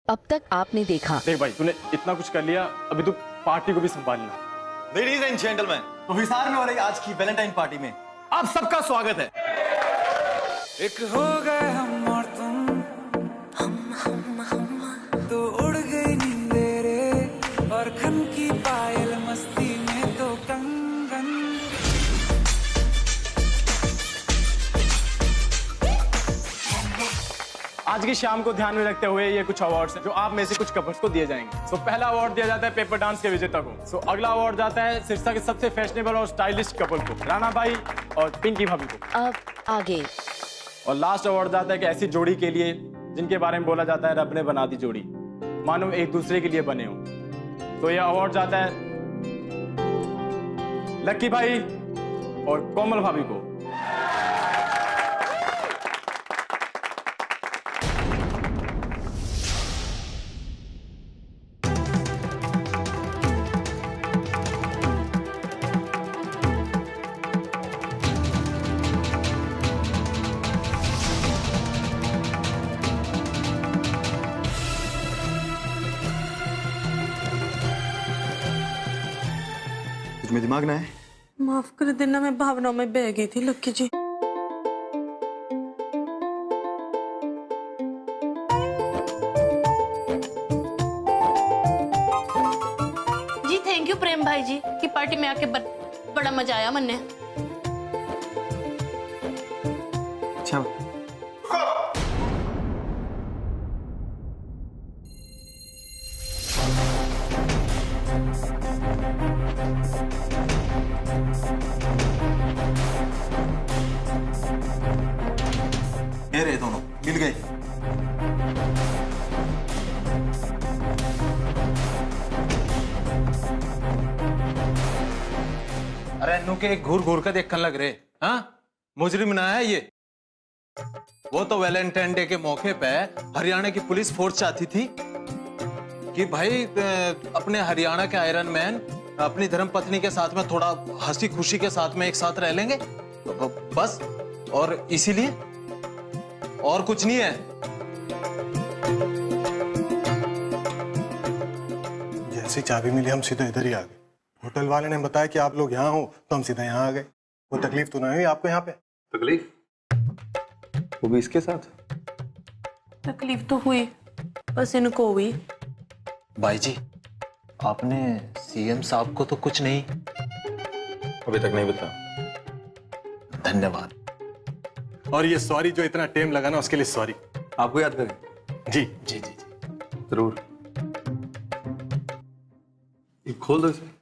अब तक आपने देखा। देख भाई, तूने इतना कुछ कर लिया, अभी तू पार्टी को भी संभालना। लेडीज एंड जेंटलमैन, तो हिसार में हो रही आज की वैलेंटाइन पार्टी में आप सबका स्वागत है। एक हो गए हम और तुम, हम तो उड़ गई नींदें रे, और खन की पायल मस्ती में तो कंगन। आज की शाम को ध्यान में रखते हुए ये कुछ अवार्ड्स हैं जो आप में से कुछ कपल्स को दिए जाएंगे। सो पहला अवार्ड दिया जाता है पेपर डांस के विजेता को। सो अगला अवार्ड जाता है सिरसा के सबसे फैशनेबल और स्टाइलिश कपल को, राणा भाई और पिंकी भाभी को। अब आगे। और लास्ट अवार्ड जाता है कि ऐसी जोड़ी के लिए जिनके बारे में बोला जाता है रब ने बना दी जोड़ी, मानो एक दूसरे के लिए बने हो। तो ये अवार्ड जाता है लक्की भाई और कोमल भाभी को। तुम्हें दिमाग ना है? माफ कर देना, मैं भावनाओं में बह गई थी लक्की जी। जी थैंक यू प्रेम भाई जी की पार्टी में आके बड़ा मजा आया मन ने। अच्छा, ये रहे दोनों मिल गए। अरे इन्नू के घूर घूर कर देखने लग रहे। हाँ, मुजरिम ना है ये। वो तो वैलेंटाइन डे के मौके पे हरियाणा की पुलिस फोर्स चाहती थी कि भाई अपने हरियाणा के आयरन मैन अपनी धर्मपत्नी के साथ में थोड़ा हंसी खुशी के साथ में एक साथ रह लेंगे, तो बस। और इसीलिए और कुछ नहीं है। जैसी चाबी मिली हम सीधे इधर ही आ गए। होटल वाले ने बताया कि आप लोग यहाँ हो तो हम सीधा यहाँ आ गए। वो तकलीफ तो नहीं हुई आपको यहाँ पे? तकलीफ वो भी इसके साथ? तकलीफ तो हुई, बस इनको हुई। भाई जी, आपने सीएम साहब को तो कुछ नहीं? अभी तक नहीं बता। धन्यवाद। और ये सॉरी जो इतना टाइम लगा ना, उसके लिए सॉरी। आपको याद करें? जी जी जी जी। जरूर। ये खोल दो इसे।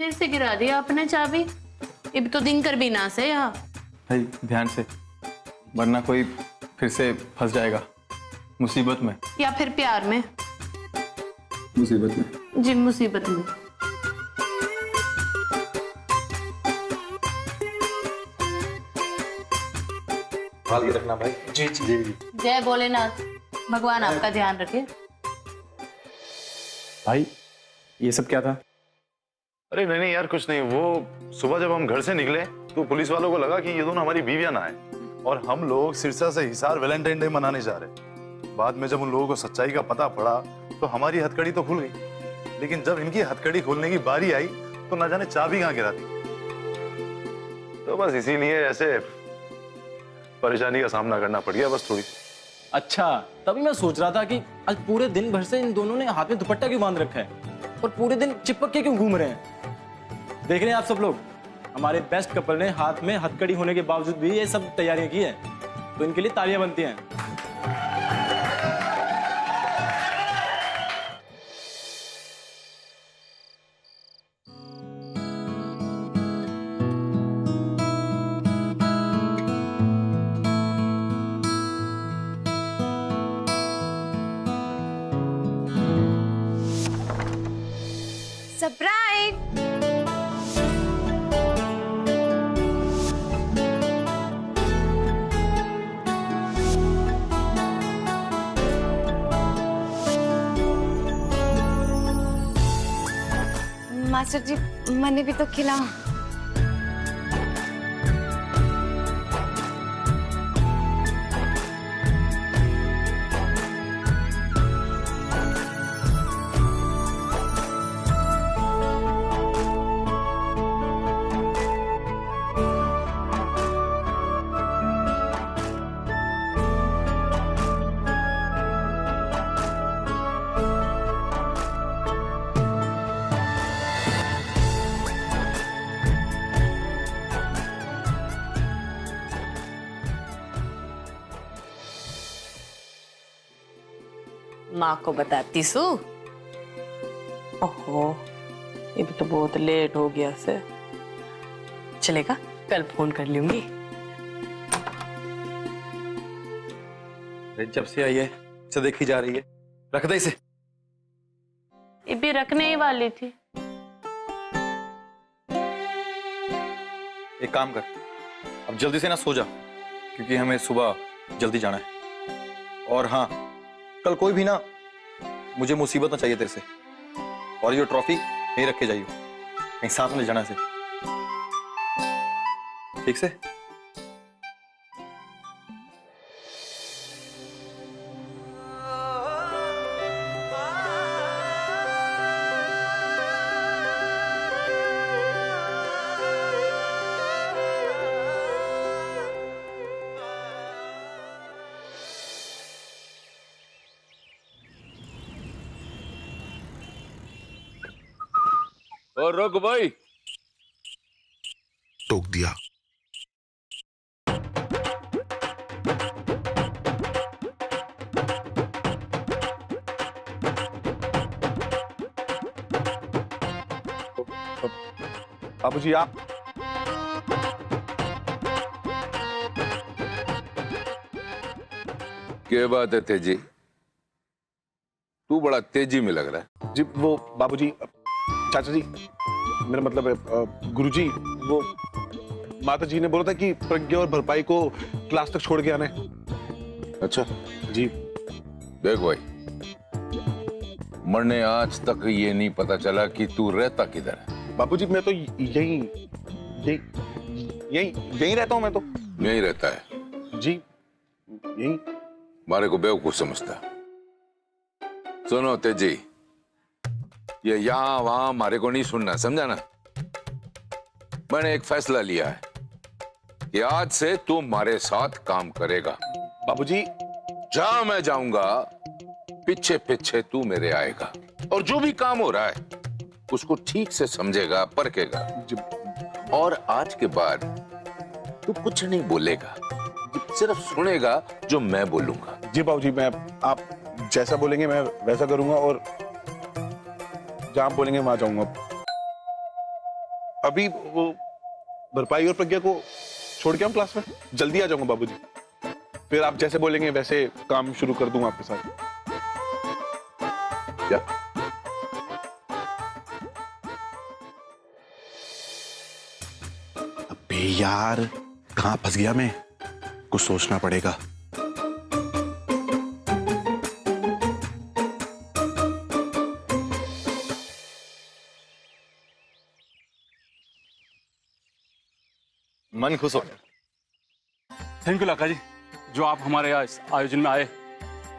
फिर से गिरा दिया आपने चाबी। ये भी तो दिन कर भी ना से यहाँ। भाई ध्यान से, वरना कोई फिर से फंस जाएगा मुसीबत में। या फिर प्यार में। मुसीबत में। जी मुसीबत में। संभाल के रखना भाई। जी जी जी। जय भोलेनाथ, भगवान आपका ध्यान रखे। भाई ये सब क्या था? अरे नहीं नहीं यार, कुछ नहीं। वो सुबह जब हम घर से निकले तो पुलिस वालों को लगा कि ये दोनों हमारी बीवियां ना है, और हम लोग सिरसा से हिसार वैलेंटाइन डे मनाने जा रहे। बाद में जब उन लोगों को सच्चाई का पता पड़ा तो हमारी हथकड़ी तो खुल गई, लेकिन जब इनकी हथकड़ी खोलने की बारी आई तो न जाने चाबी कहाँ गिरा दी। तो बस इसीलिए ऐसे परेशानी का सामना करना पड़ गया, बस थोड़ी। अच्छा, तभी मैं सोच रहा था कि आज पूरे दिन भर से इन दोनों ने हाथ में दुपट्टा क्यों बांध रखा है और पूरे दिन चिपक के क्यों घूम रहे हैं। देख रहे हैं आप सब लोग, हमारे बेस्ट कपल ने हाथ में हथकड़ी होने के बावजूद भी ये सब तैयारियां की हैं, तो इनके लिए तालियां बनती हैं। सरप्राइज। मास्टर जी मैंने भी तो खिलाओ। माँ को बताती सू। ओहो ये भी तो बहुत लेट हो गया से। चलेगा कल फोन कर लूंगी। जब से आई है इसे देखी जा रही है, रख दे इसे। ये भी रखने ही वाली थी। एक काम कर, अब जल्दी से ना सो जा, क्योंकि हमें सुबह जल्दी जाना है। और हाँ, कल कोई भी ना मुझे मुसीबत ना चाहिए तेरे से। और ये ट्रॉफी यहीं रख के जाइयो, कहीं साथ में जाना से, ठीक से। और रोक भाई। टोक दिया। बाबूजी आप क्या बात है तेजी? तू बड़ा तेजी में लग रहा है। जी वो बाबूजी, चाचा जी मेरा मतलब है गुरुजी, वो माता जी ने बोला था कि प्रज्ञा और भरपाई को क्लास तक छोड़ के आना है। अच्छा जी। देख भाई, मरने आज तक ये नहीं पता चला कि तू रहता किधर है। बाबूजी मैं तो यही रहता हूँ। मैं तो यहीं रहता है जी, यही। मारे को बेवकूफ समझता। सुनो तेजी, ये यहाँ वहां मारे को नहीं सुनना, समझा ना? मैंने एक फैसला लिया है कि आज से तू हमारे साथ काम करेगा। बाबूजी जहां मैं जाऊंगा पीछे पीछे तू मेरे आएगा, और जो भी काम हो रहा है उसको ठीक से समझेगा, परखेगा। और आज के बाद तू कुछ नहीं बोलेगा, सिर्फ सुनेगा जो मैं बोलूंगा। जी बाबूजी, मैं आप जैसा बोलेंगे मैं वैसा करूंगा, और जहां बोलेंगे वहां जाऊंगा। अभी वो भरपाई और प्रज्ञा को छोड़ के हम क्लास में जल्दी आ जाऊंगा बाबूजी। फिर आप जैसे बोलेंगे वैसे काम शुरू कर दूंगा आपके साथ। क्या? अबे यार, कहाँ फंस गया मैं? कुछ सोचना पड़ेगा। मन खुश हो गया। थैंक यू लाका जी, जो आप हमारे इस आयोजन में आए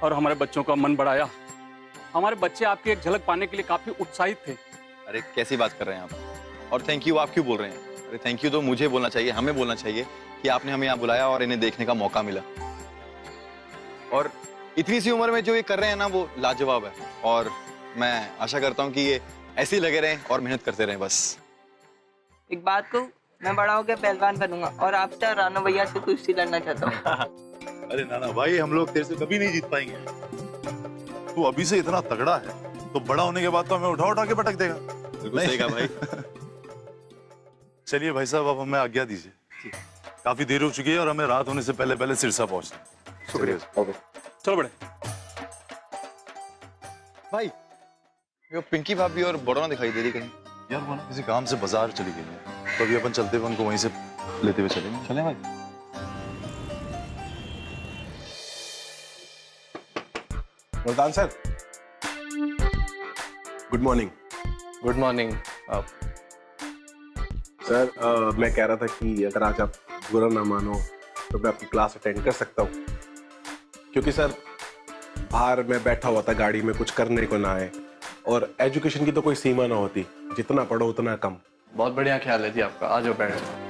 और हमारे बच्चों का मन बढ़ाया। हमारे बच्चे आपकी एक झलक पाने के लिए काफी उत्साहित थे। अरे कैसी बात कर रहे हैं आप? और थैंक यू आप क्यों बोल रहे हैं? अरे थैंक यू तो मुझे बोलना चाहिए, हमें बोलना चाहिए कि आपने हमें यहाँ बुलाया और इन्हें देखने का मौका मिला। और इतनी सी उम्र में जो ये कर रहे हैं ना, वो लाजवाब है। और मैं आशा करता हूँ कि ये ऐसे ही लगे रहें और मेहनत करते रहें बस। एक बात कहूँ, मैं बड़ा होकर पहलवान बनूंगा और आपसे रानू भैया से कुश्ती लड़ना चाहता हूँ। अरे नाना भाई, हम लोग तेरे से कभी नहीं जीत पाएंगे। तू अभी से इतना तगड़ा है तो बड़ा होने के बाद तो हमें उठा उठा के पटक देगा। बिल्कुल सही कहा भाई। चलिए भाई साहब, अब हमें आज्ञा दीजिए। काफी देर हो चुकी है और हमें रात होने से पहले पहले सिरसा पहुंचना है। शुक्रिया। चलो बड़े भाई, वो पिंकी भाभी और बड़ोना दिखाई दे रही कहीं? यार वो ना किसी काम से बाजार चली गई है, तो अभी अपन चलते हुए उनको वहीं से लेते हुए चलेंगे। चलें भाई? Multan sir, good morning. Good morning. Sir मैं कह रहा था कि अगर आज आप बुरा ना मानो तो मैं आपकी क्लास अटेंड कर सकता हूँ, क्योंकि सर बाहर मैं बैठा हुआ था गाड़ी में, कुछ करने को ना आए, और एजुकेशन की तो कोई सीमा ना होती, जितना पढ़ो उतना कम। बहुत बढ़िया ख्याल है जी आपका, आ जाओ बैठो।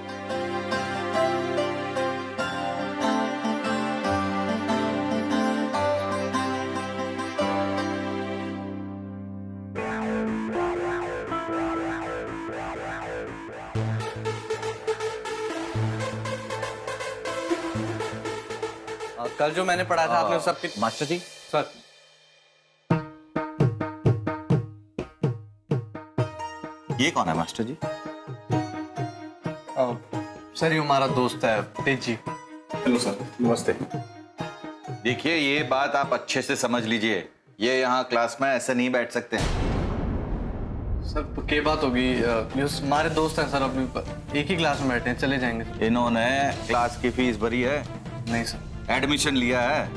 कल जो मैंने पढ़ा था आपने सबके मास्टर जी। सर ये कौन है मास्टर जी? सर ये हमारा दोस्त है तेज जी। हेलो सर, नमस्ते। देखिए ये बात आप अच्छे से समझ लीजिए, ये यहाँ क्लास में ऐसे नहीं बैठ सकते हैं। सर क्या बात होगी, ये हमारे दोस्त हैं सर, अपनी एक ही क्लास में बैठे हैं, चले जाएंगे। इन्होंने क्लास की फीस भरी है? नहीं सर। एडमिशन लिया है?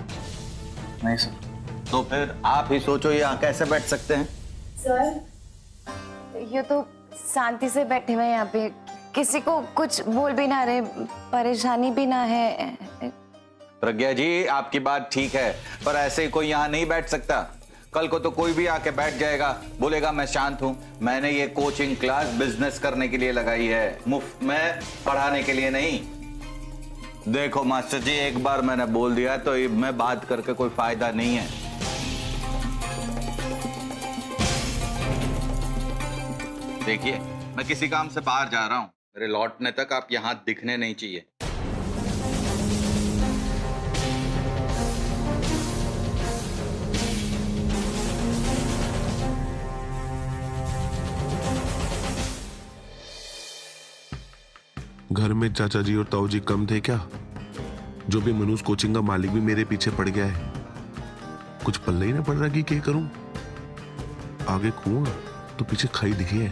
नहीं सर। तो फिर आप ही सोचो यहाँ कैसे बैठ सकते हैं? सर ये तो शांति से बैठे हुए हैं यहाँ पे, किसी को कुछ बोल भी ना रहे, परेशानी भी ना है। प्रज्ञा जी आपकी बात ठीक है, पर ऐसे ही कोई यहाँ नहीं बैठ सकता। कल को तो कोई भी आके बैठ जाएगा, बोलेगा मैं शांत हूँ। मैंने ये कोचिंग क्लास बिजनेस करने के लिए लगाई है, मुफ्त में पढ़ाने के लिए नहीं। देखो मास्टर जी, एक बार मैंने बोल दिया तो मैं बात करके कोई फायदा नहीं है। देखिए मैं किसी काम से बाहर जा रहा हूँ, मेरे लौटने तक आप यहाँ दिखने नहीं चाहिए। घर में चाचा जी और ताऊ जी कम थे क्या? जो भी मनोज कोचिंग का मालिक भी मेरे पीछे पड़ गया है। कुछ पल्ले ही ना पड़ रहा कि क्या करूं। आगे कुआं तो पीछे खाई दिखी है।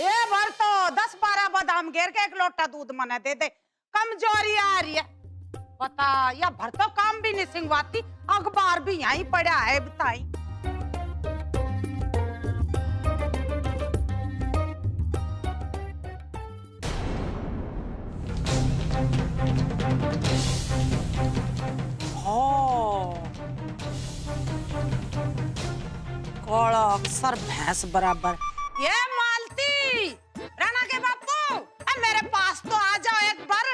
ए भर तो 10-12 बादाम घेर के एक लोटा दूध मना दे दे, कमजोरी आ रही है। बता या भर तो काम भी नहीं सिंगवाती, अखबार भी यहीं पड़ा है बताई। काला अक्सर भैंस बराबर। ये मालती राणा के बापू, मेरे पास तो आ जाओ एक बार।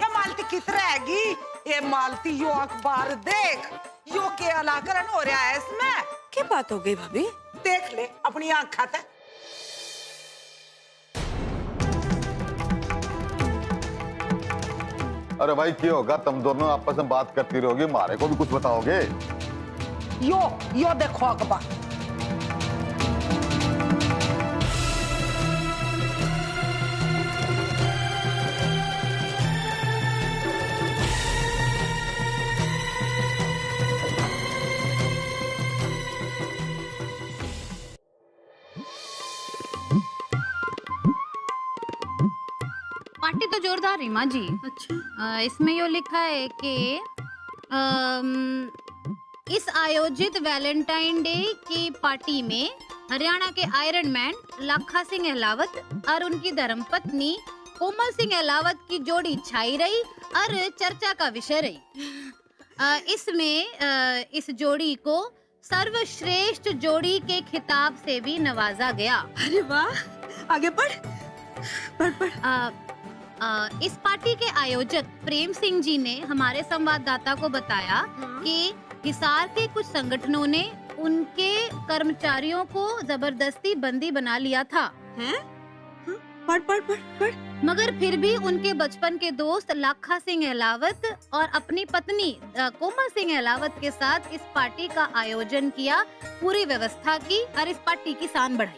ये मालती कित रहेगी? ये मालती यो अखबार देख, यो के अलाकरण हो रहा है इसमें। क्या बात हो गई भाभी? देख ले अपनी आँख खाते। अरे भाई क्या होगा, तुम दोनों आपस में बात करती रहोगी, हमारे को भी कुछ बताओगे? यो देखो अखबार। पार्टी तो जोरदार रीमा जी। अच्छा। इसमें यो लिखा है कि इस आयोजित वैलेंटाइन डे की पार्टी में हरियाणा के आयरन मैन लाखा सिंह अहलावत और उनकी धर्मपत्नी कोमल सिंह अहलावत की जोड़ी छाई रही और चर्चा का विषय रही। इसमें इस जोड़ी को सर्वश्रेष्ठ जोड़ी के खिताब से भी नवाजा गया। अरे वाह, आगे पढ़। इस पार्टी के आयोजक प्रेम सिंह जी ने हमारे संवाददाता को बताया कि हिसार के कुछ संगठनों ने उनके कर्मचारियों को जबरदस्ती बंदी बना लिया था। हैं? पढ़। मगर फिर भी उनके बचपन के दोस्त लाखा सिंह अहलावत और अपनी पत्नी कोमल सिंह अहलावत के साथ इस पार्टी का आयोजन किया, पूरी व्यवस्था की और इस पार्टी की शान बढ़ाई।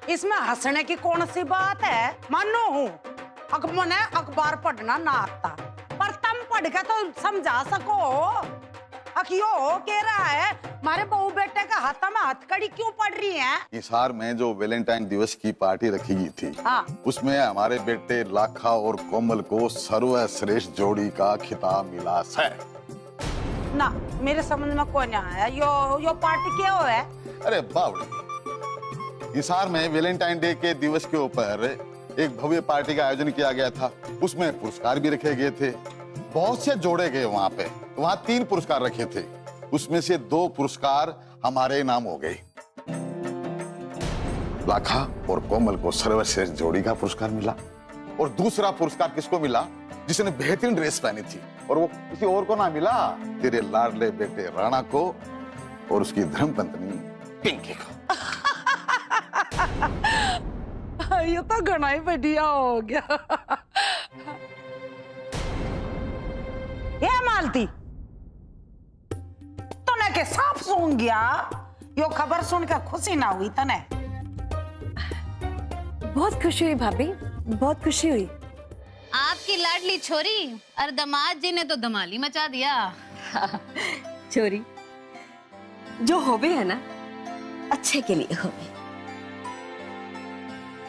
इसमें हंसने की कौन सी बात है? मानो हूँ मैंने अखबार पढ़ना ना आता, पर तुम पढ़ के तो समझा सको। आखिर हो कह रहा है हमारे बहू बेटे का हाथ में हथकड़ी क्यों पड़ रही है? हिसार में जो वैलेंटाइन दिवस की पार्टी रखी गई थी, हाँ। उसमें हमारे बेटे लाखा और कोमल को सर्वश्रेष्ठ जोड़ी का खिताब मिला है। ना मेरे समझ में कोई नहीं आया। यो पार्टी क्या हो है? अरे बावड़ी, हिसार में वैलेंटाइन डे के दिवस के ऊपर एक भव्य पार्टी का आयोजन किया गया था। उसमें पुरस्कार भी रखे गए थे, बहुत से जोड़े गए वहां पे। वहां 3 पुरस्कार रखे थे, उसमें से 2 पुरस्कार हमारे नाम हो गए। लाखा और कोमल को सर्वश्रेष्ठ जोड़ी का पुरस्कार मिला, और दूसरा पुरस्कार किसको मिला? जिसने बेहतरीन ड्रेस पहनी थी, और वो किसी और को ना मिला, तेरे लाडले बेटे राणा को और उसकी धर्मपत्नी पिंकी को। ये तो घना ही बढ़िया हो गया। ये मालती, तूने के साफ सुन गया? यो खबर सुन के खुशी ना हुई तने? बहुत खुशी हुई भाभी, बहुत खुशी हुई। आपकी लाडली छोरी और दामाद जी ने तो धमाली मचा दिया। छोरी जो होवे है ना, अच्छे के लिए होवे।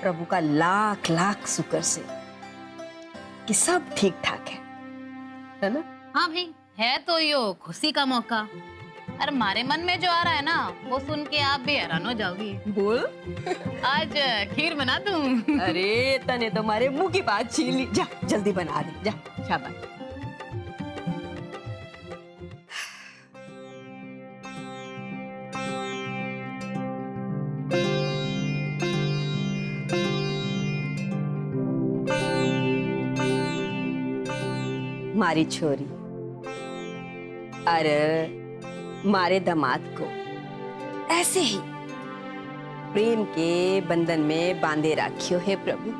प्रभु का लाख लाख शुक्र से कि सब ठीक ठाक है ना? हाँ भाई, है तो यो खुशी का मौका। और हमारे मन में जो आ रहा है ना, वो सुन के आप भी हैरान हो जाओगी। बोल। आज खीर बना दूं? अरे तने तो हमारे मुंह की बात छीन ली। जा जल्दी बना दे, जा। शाबाश। मारी छोरी अरे मारे दामाद को ऐसे ही प्रेम के बंधन में बांधे राखियो है प्रभु।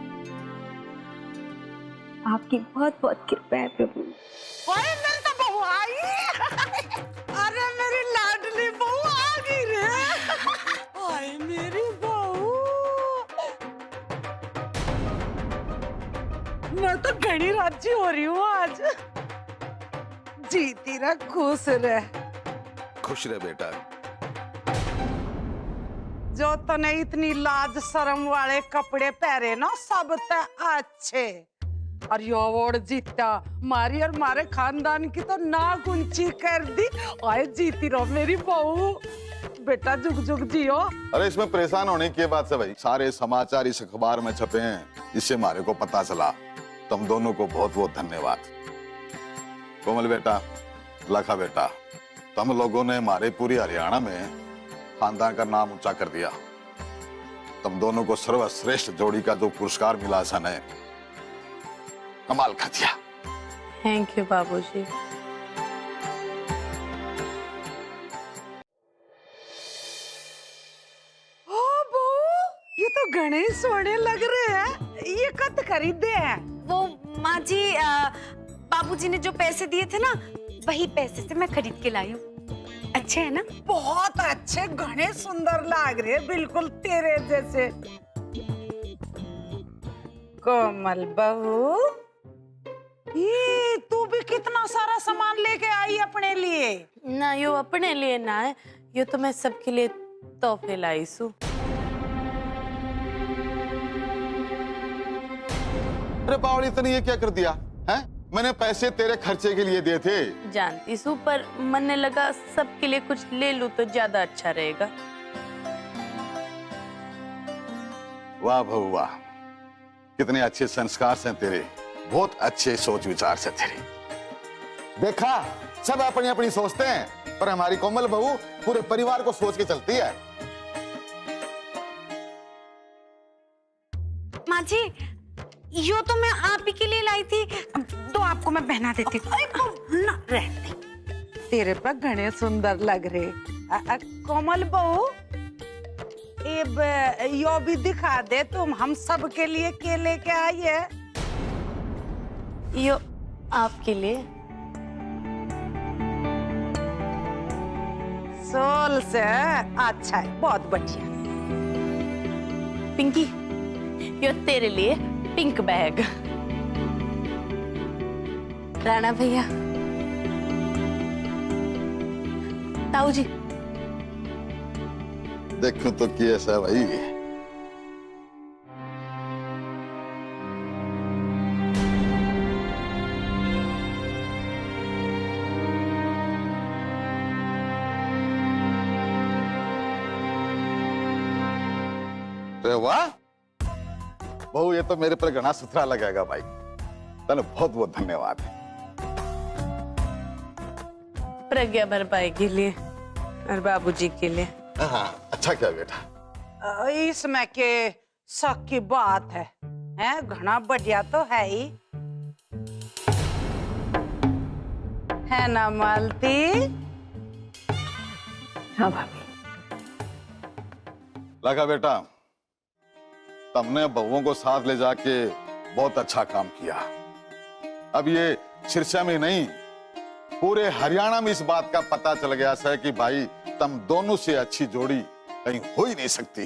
आपकी बहुत बहुत कृपा है प्रभु। ओए मेरी तो बहू आई। अरे मेरी लाडली बहू आ गई रे। ओए मेरी बहू, मैं तो घनी राजी हो रही हूँ आज। जीती रह, खुश रह। खुश रह बेटा। जो तने इतनी लाज शर्म वाले कपड़े पहरे ना, सब ते अच्छे। और यो अवार्ड जीता मारी और मारे खानदान की तो नाक ऊंची कर दी। ओए जीती रहो मेरी बहू, बेटा जुग जुग जियो। अरे इसमें परेशान होने की बात है भाई, सारे समाचार इस अखबार में छपे हैं, इससे हमारे को पता चला। तुम दोनों को बहुत बहुत धन्यवाद। कोमल बेटा, लाखा बेटा, तुम लोगों ने हमारे पूरी हरियाणा में खानदान का नाम ऊंचा कर दिया। तुम दोनों को सर्वश्रेष्ठ जोड़ी का जो पुरस्कार मिला सन है, कमाल कर दिया। थैंक यू बाबूजी। ओ बहू, ये तो गणेश सोने लग रहे हैं। ये कद खरीदे हैं? वो माँ जी, बाबूजी ने जो पैसे दिए थे ना, वही पैसे से मैं खरीद के लाई हूँ। अच्छे है ना? बहुत अच्छे, घने सुंदर लग रहे, बिल्कुल तेरे जैसे। कोमल बहू, ये तू भी कितना सारा सामान लेके आई अपने लिए? ना यो अपने लिए ना है, यो तो मैं सबके लिए तोहफे लाई सू। अरे बावड़ी, तने ये क्या कर दिया है? मैंने पैसे तेरे खर्चे के लिए दिए थे। जानती सू, पर मन ने लगा सबके लिए कुछ ले लूं तो ज्यादा अच्छा रहेगा। वाह बहू वाह, कितने अच्छे संस्कार हैं तेरे, बहुत अच्छे सोच विचार से तेरे। देखा, सब अपनी अपनी सोचते हैं, पर हमारी कोमल बहू पूरे परिवार को सोच के चलती है। माँ जी, यो तो मैं आप ही के लिए लाई थी, तो आपको मैं पहना देती हूँ। ना रहते, तेरे पर घने सुंदर लग रहे। कोमल बहू, यो भी दिखा दे तुम, हम सब के लिए क्या लेके आई है? यो आपके लिए सोल से अच्छा है, बहुत बढ़िया। पिंकी, यो तेरे लिए पिंक बैग। राणा भैया, ताऊ जी। देखो तो कैसा भाई। अरे वाह बहू, ये तो मेरे पर घना सुथरा लगेगा भाई। तने बहुत बहुत धन्यवाद। प्रज्ञा भरपाई के लिए और बाबूजी के लिए। हाँ, अच्छा क्या बेटा। इसमें के शक की बात है, घना बढ़िया तो है ही, है ना मालती? हाँ भाभी। लगा बेटा, तुमने बहुओं को साथ ले जाके बहुत अच्छा काम किया। अब ये सिरसा में नहीं, पूरे हरियाणा में इस बात का पता चल गया है कि भाई तुम दोनों से अच्छी जोड़ी कहीं हो ही नहीं सकती।